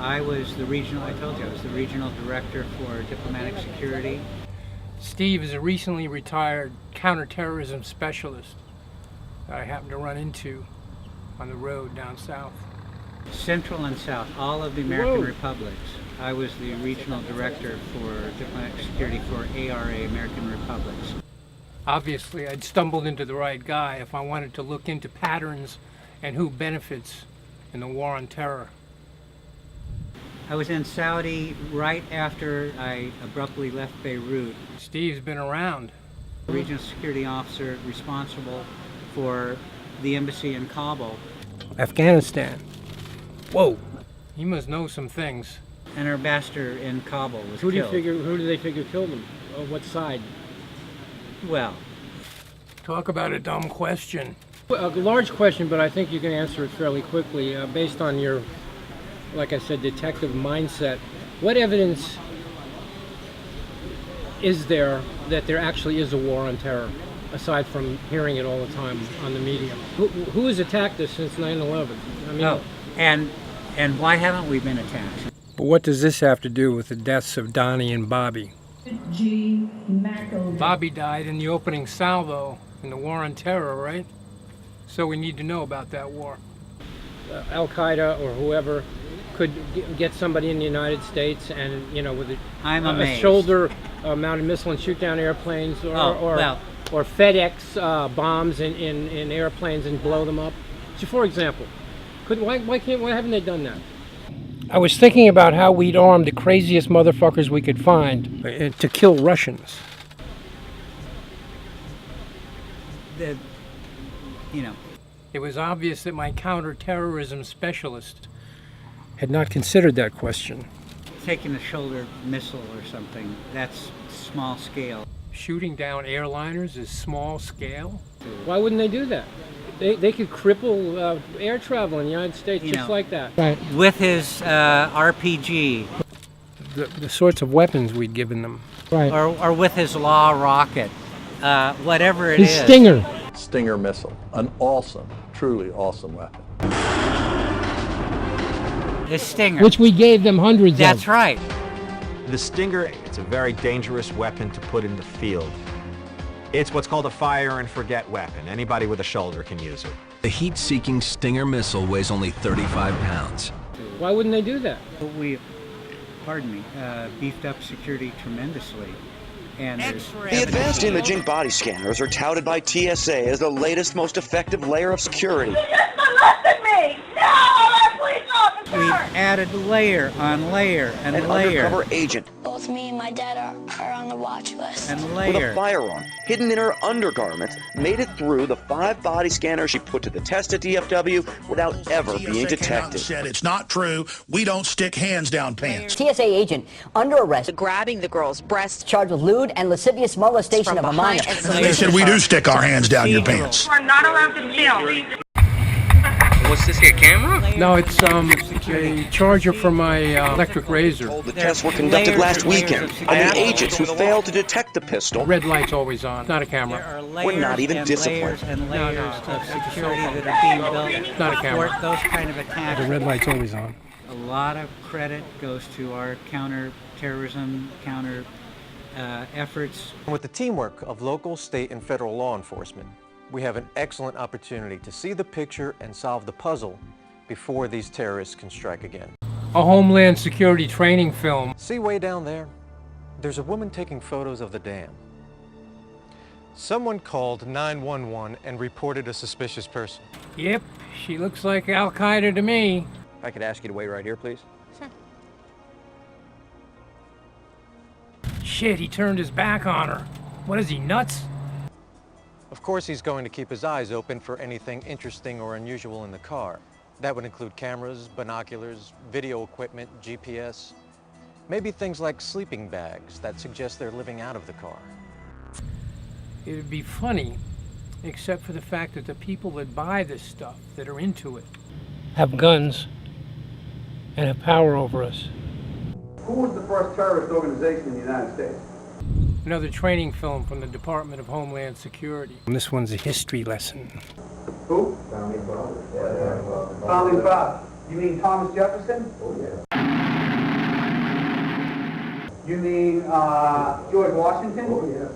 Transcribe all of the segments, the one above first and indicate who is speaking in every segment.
Speaker 1: I was the regional, I told you, I was the regional director for diplomatic security.
Speaker 2: Steve is a recently retired counterterrorism specialist that I happened to run into on the road down south.
Speaker 1: Central and South, all of the American
Speaker 2: Whoa.
Speaker 1: republics. I was the regional director for diplomatic security for ARA, American Republics.
Speaker 2: Obviously, I'd stumbled into the right guy if I wanted to look into patterns and who benefits in the war on terror.
Speaker 1: I was in Saudi right after I abruptly left Beirut.
Speaker 2: Steve's been around.
Speaker 1: Regional security officer responsible for the embassy in Kabul.
Speaker 2: Afghanistan. Whoa. He must know some things.
Speaker 1: An ambassador in Kabul was
Speaker 3: Who
Speaker 1: killed.
Speaker 3: do they figure killed him? What side?
Speaker 1: Well,
Speaker 2: Talk about a dumb question.
Speaker 3: A large question, but I think you can answer it fairly quickly based on your, like I said, detective mindset. What evidence is there that there actually is a war on terror, aside from hearing it all the time on the media? Who has attacked us since 9/11? I mean,
Speaker 1: and why haven't we been attacked?
Speaker 2: But what does this have to do with the deaths of Donnie and Bobby?
Speaker 4: G. McElroy.
Speaker 2: Bobby died in the opening salvo in the war on terror, right? So we need to know about that war.
Speaker 3: Al Qaeda or whoever could get somebody in the United States and, with
Speaker 1: I'm
Speaker 3: a
Speaker 1: amazed.
Speaker 3: shoulder-mounted missile and shoot down airplanes, or FedEx bombs in airplanes and blow them up. So, for example, why haven't they done that? I was thinking about how we'd arm the craziest motherfuckers we could find to kill Russians. It was obvious that my counterterrorism specialist had not considered that question.
Speaker 1: Taking a shoulder missile or something, that's small scale.
Speaker 2: Shooting down airliners is small scale.
Speaker 3: Why wouldn't they do that? They could cripple air travel in the United States just like that. Right.
Speaker 1: With his RPG.
Speaker 3: The sorts of weapons we'd given them. Right.
Speaker 1: Or with his Law rocket. Whatever it
Speaker 3: His
Speaker 1: is.
Speaker 3: Stinger.
Speaker 5: Stinger missile, an awesome, truly awesome weapon.
Speaker 1: The Stinger.
Speaker 3: Which we gave them hundreds of.
Speaker 1: That's right.
Speaker 6: The Stinger, it's a very dangerous weapon to put in the field. It's what's called a fire and forget weapon. Anybody with a shoulder can use it.
Speaker 7: The heat-seeking Stinger missile weighs only 35 pounds.
Speaker 3: Why wouldn't they do that?
Speaker 1: We, beefed up security tremendously. And
Speaker 8: The advanced imaging body scanners are touted by TSA as the latest, most effective layer of security.
Speaker 4: You just molested me! No, I'm a police officer!
Speaker 1: we've added layer on layer and
Speaker 8: An
Speaker 1: layer
Speaker 8: undercover agent
Speaker 9: Both me and my dad are on the watch list.
Speaker 1: and
Speaker 8: with a
Speaker 1: layer.
Speaker 8: firearm hidden in her undergarments made it through the 5 body scanners she put to the test at DFW without ever being detected.
Speaker 10: Said it's not true. We don't stick hands down pants.
Speaker 11: TSA agent under arrest,
Speaker 12: grabbing the girl's breast,
Speaker 11: charged with lewd and lascivious molestation of a minor.
Speaker 10: They said we do stick our hands down your pants.
Speaker 4: You are not allowed to film.
Speaker 7: What's this here, camera?
Speaker 2: No, it's a charger for my electric razor.
Speaker 8: The tests were conducted last weekend on the agents who failed to detect the pistol.
Speaker 2: Red light's always on, not a
Speaker 1: There
Speaker 2: camera.
Speaker 1: are
Speaker 8: We're
Speaker 1: layers
Speaker 8: not even
Speaker 1: and
Speaker 8: disciplined.
Speaker 1: layers and layers
Speaker 2: No,
Speaker 1: of security that are being built
Speaker 2: Not a camera.
Speaker 1: for those kind of
Speaker 2: The
Speaker 1: attacks.
Speaker 2: red light's always on.
Speaker 1: A lot of credit goes to our counter-terrorism, efforts.
Speaker 13: With the teamwork of local, state, and federal law enforcement, we have an excellent opportunity to see the picture and solve the puzzle before these terrorists can strike again.
Speaker 2: A Homeland Security training film.
Speaker 13: See way down there? There's a woman taking photos of the dam. Someone called 911 and reported a suspicious person.
Speaker 2: Yep, she looks like Al Qaeda to me.
Speaker 13: If I could ask you to wait right here, please.
Speaker 2: Shit, he turned his back on her. What is he, nuts?
Speaker 13: Of course, he's going to keep his eyes open for anything interesting or unusual in the car. That would include cameras, binoculars, video equipment, GPS, maybe things like sleeping bags that suggest they're living out of the car.
Speaker 2: It would be funny, except for the fact that the people that buy this stuff, that are into it, have guns and have power over us.
Speaker 14: Who was the first terrorist organization in the United States?
Speaker 2: Another training film from the Department of Homeland Security. And this one's a history lesson.
Speaker 14: Who? Founding Fathers. Founding Fathers. You mean Thomas Jefferson? Oh, yeah. You mean George Washington? Oh, yeah.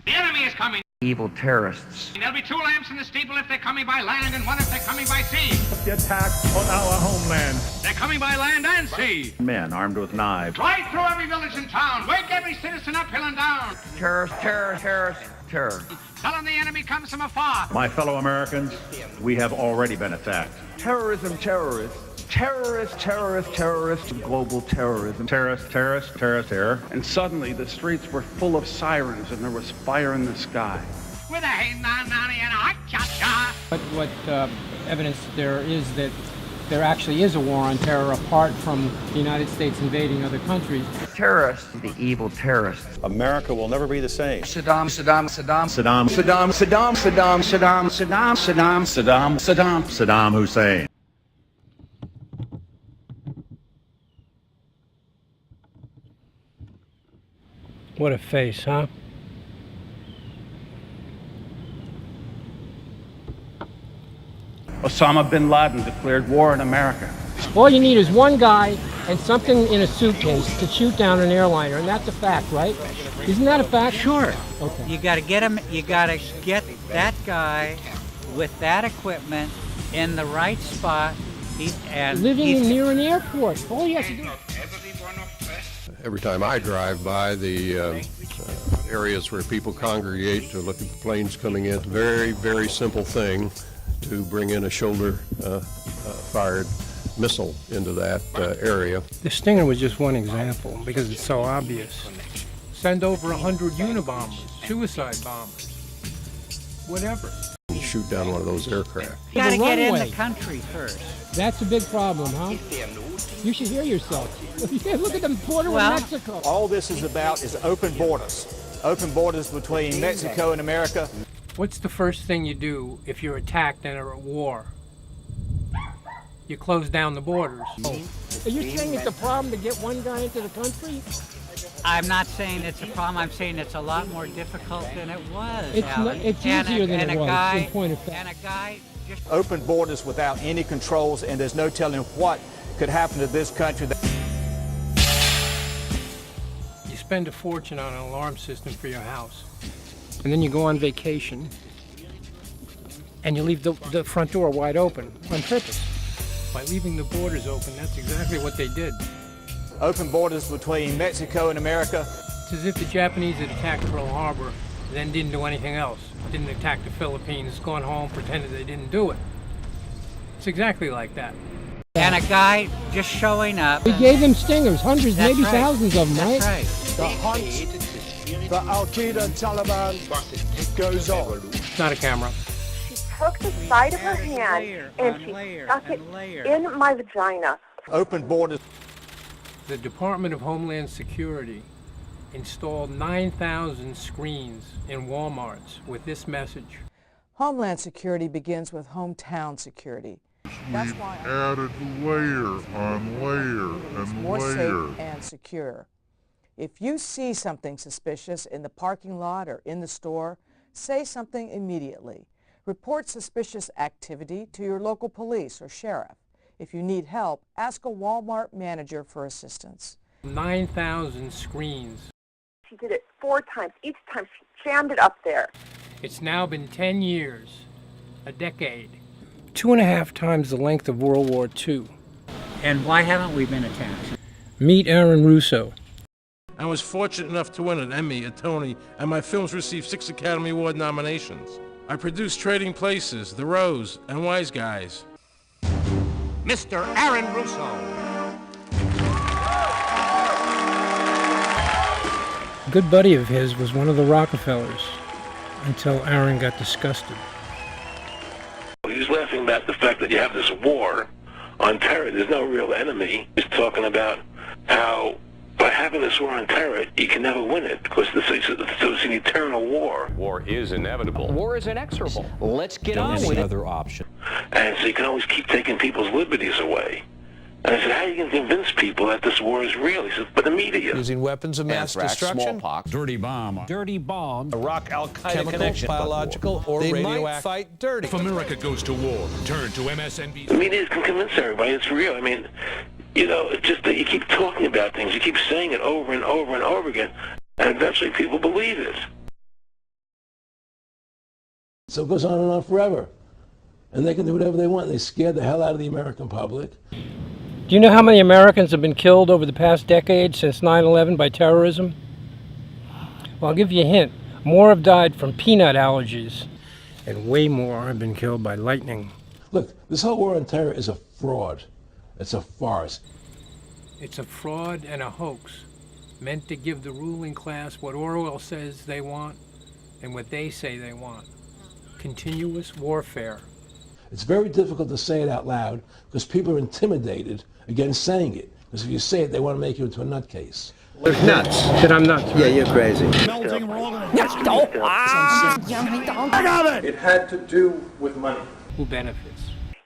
Speaker 12: The enemy is coming.
Speaker 15: Evil terrorists.
Speaker 12: There'll be 2 lamps in the steeple if they're coming by land and 1 if they're coming by sea.
Speaker 16: The attack on our homeland.
Speaker 12: They're coming by land and sea.
Speaker 16: Men armed with knives.
Speaker 12: Right through every village and town. Wake every citizen up hill and down.
Speaker 15: Terrorists, terrorists, terrorists, terror.
Speaker 12: Tell them the enemy comes from afar.
Speaker 16: My fellow Americans, we have already been attacked.
Speaker 15: Terrorism, terrorists. Terrorists, terrorists, terrorists, global terrorism.
Speaker 16: Terrorists, terrorists, terrorists, terror. And suddenly the streets were full of sirens and there was fire in the sky.
Speaker 12: With a hey na na and a cha-cha.
Speaker 3: What evidence there is that there actually is a war on terror apart from the United States invading other countries.
Speaker 15: Terrorists, the evil terrorists.
Speaker 16: America will never be the same.
Speaker 15: Saddam, Saddam, Saddam.
Speaker 16: Saddam,
Speaker 15: Saddam, Saddam, Saddam, Saddam, Saddam, Saddam,
Speaker 16: Saddam, Saddam, Saddam Hussein.
Speaker 2: What a face, huh?
Speaker 16: Osama bin Laden declared war on America.
Speaker 3: All you need is one guy and something in a suitcase to shoot down an airliner, and that's a fact, right? Isn't that a fact?
Speaker 1: Sure.
Speaker 3: Okay.
Speaker 1: You got to get him. You got to get that guy with that equipment in the right spot.
Speaker 3: Living near an airport. All you have to do.
Speaker 17: Every time I drive by the areas where people congregate to look at the planes coming in, very, very simple thing to bring in a shoulder-fired missile into that area.
Speaker 2: The Stinger was just one example because it's so obvious. Send over 100 Unabombers, suicide bombers, whatever.
Speaker 17: Shoot down one of those aircraft.
Speaker 1: You gotta get in the country first.
Speaker 3: That's a big problem, huh? You should hear yourself. Look at the border with Mexico.
Speaker 18: All this is about is open borders. Open borders between Mexico and America.
Speaker 2: What's the first thing you do if you're attacked and are at war? You close down the borders.
Speaker 3: Are you saying it's a problem to get one guy into the country?
Speaker 1: I'm not saying it's a problem. I'm saying it's a lot more difficult than it was.
Speaker 3: It's easier than it was, in point of fact.
Speaker 1: And a guy just...
Speaker 18: Open borders without any controls, and there's no telling what could happen to this country.
Speaker 2: You spend a fortune on an alarm system for your house. And then you go on vacation, and you leave the front door wide open on purpose. By leaving the borders open, that's exactly what they did.
Speaker 18: Open borders between Mexico and America.
Speaker 2: It's as if the Japanese had attacked Pearl Harbor, then didn't do anything else. Didn't attack the Philippines, gone home, pretended they didn't do it. It's exactly like that.
Speaker 1: And a guy just showing up.
Speaker 3: We gave them Stingers, hundreds,
Speaker 1: That's
Speaker 3: maybe
Speaker 1: right.
Speaker 3: thousands of them,
Speaker 1: That's
Speaker 3: right?
Speaker 1: right.
Speaker 19: The hunt for Al-Qaeda and Taliban goes on.
Speaker 2: It's not a camera.
Speaker 4: She took the side of her hand and she stuck it in my vagina.
Speaker 18: Open borders.
Speaker 2: The Department of Homeland Security installed 9,000 screens in Walmarts with this message.
Speaker 20: Homeland Security begins with hometown security. That's why
Speaker 21: added layer on layer and
Speaker 20: more
Speaker 21: layer.
Speaker 20: safe and secure. If you see something suspicious in the parking lot or in the store, say something immediately. Report suspicious activity to your local police or sheriff. If you need help, ask a Walmart manager for assistance.
Speaker 2: 9,000 screens.
Speaker 4: She did it 4 times. Each time she jammed it up there.
Speaker 2: It's now been 10 years, a decade. 2.5 times the length of World War II.
Speaker 1: And why haven't we been attacked?
Speaker 2: Meet Aaron Russo.
Speaker 22: I was fortunate enough to win an Emmy, a Tony, and my films received 6 Academy Award nominations. I produced Trading Places, The Rose, and Wise Guys.
Speaker 12: Mr. Aaron Russo.
Speaker 2: A good buddy of his was one of the Rockefellers, until Aaron got disgusted.
Speaker 23: He's laughing about the fact that you have this war on terror. There's no real enemy. He's talking about how by having this war on terror, you can never win it because it's an eternal war.
Speaker 24: War is inevitable.
Speaker 25: War is inexorable. Let's get on with it.
Speaker 24: Other option. And so you can always keep taking people's liberties away.
Speaker 23: And I said, how are you going to convince people that this war is real? He said, but the media.
Speaker 13: Using weapons of mass destruction,
Speaker 5: Dirty bomb,
Speaker 13: Iraq Al-Qaeda connection, biological or
Speaker 5: they
Speaker 13: radioactive.
Speaker 5: might fight dirty.
Speaker 6: If America goes to war, turn to MSNBC.
Speaker 23: The media can convince everybody it's real. I mean, you know, it's just that you keep talking about things, you keep saying it over and over and over again, and eventually people believe it.
Speaker 9: So it goes on and on forever. And they can do whatever they want. They scare the hell out of the American public.
Speaker 3: Do you know how many Americans have been killed over the past decade since 9/11 by terrorism? Well, I'll give you a hint. More have died from peanut allergies, and way more have been killed by lightning.
Speaker 9: Look, this whole war on terror is a fraud. It's a farce.
Speaker 2: It's a fraud and a hoax, meant to give the ruling class what Orwell says they want and what they say they want. Continuous warfare.
Speaker 9: It's very difficult to say it out loud because people are intimidated against saying it. Because if you say it, they want to make you into a nutcase.
Speaker 3: There's nuts. That I'm nuts.
Speaker 15: Yeah, you're crazy.
Speaker 14: I got it! It had to do with money.
Speaker 2: Who benefits?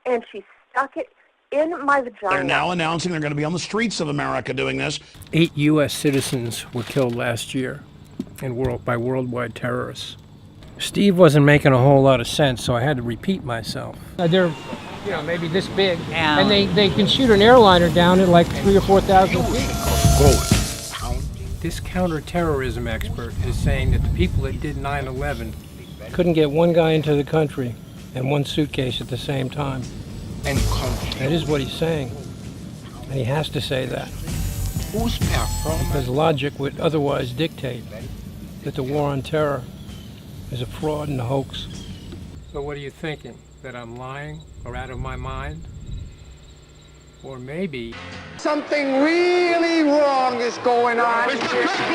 Speaker 4: And she stuck it in my vagina.
Speaker 10: They're now announcing they're going to be on the streets of America doing this.
Speaker 3: 8 U.S. citizens were killed last year by worldwide terrorists. Steve wasn't making a whole lot of sense, so I had to repeat myself. They're, maybe this big, and they can shoot an airliner down at like 3,000 or 4,000 feet. This counterterrorism expert is saying that the people that did 9/11 couldn't get one guy into the country and one suitcase at the same time. That is what he's saying, and he has to say that. Because logic would otherwise dictate that the war on terror is a fraud and a hoax. So what are you thinking? That I'm lying or out of my mind? Or maybe
Speaker 19: Something really wrong is going on.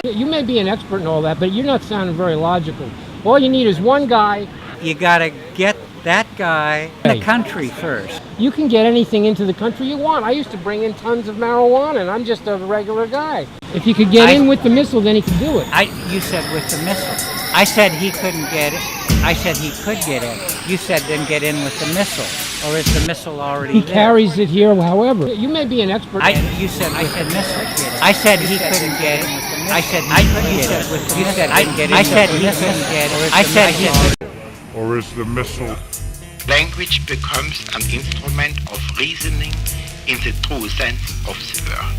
Speaker 3: you may be an expert in all that, but you're not sounding very logical. All you need is one guy.
Speaker 1: You gotta get that guy in the country first.
Speaker 3: You can get anything into the country you want. I used to bring in tons of marijuana, and I'm just a regular guy. If he could get in with the missile, then he could do it.
Speaker 1: You said with the missile. I said he couldn't get it. I said he could get in. You said then get in with the missile. Or is the missile already
Speaker 3: He
Speaker 1: there?
Speaker 3: carries it here, however. You may be an expert.
Speaker 1: You said with the missile. I said he couldn't get it. I said he could get it. You said I said he couldn't get it. I said he could.
Speaker 21: Or is the missile?
Speaker 12: Language becomes an instrument of reasoning in the true sense of the word.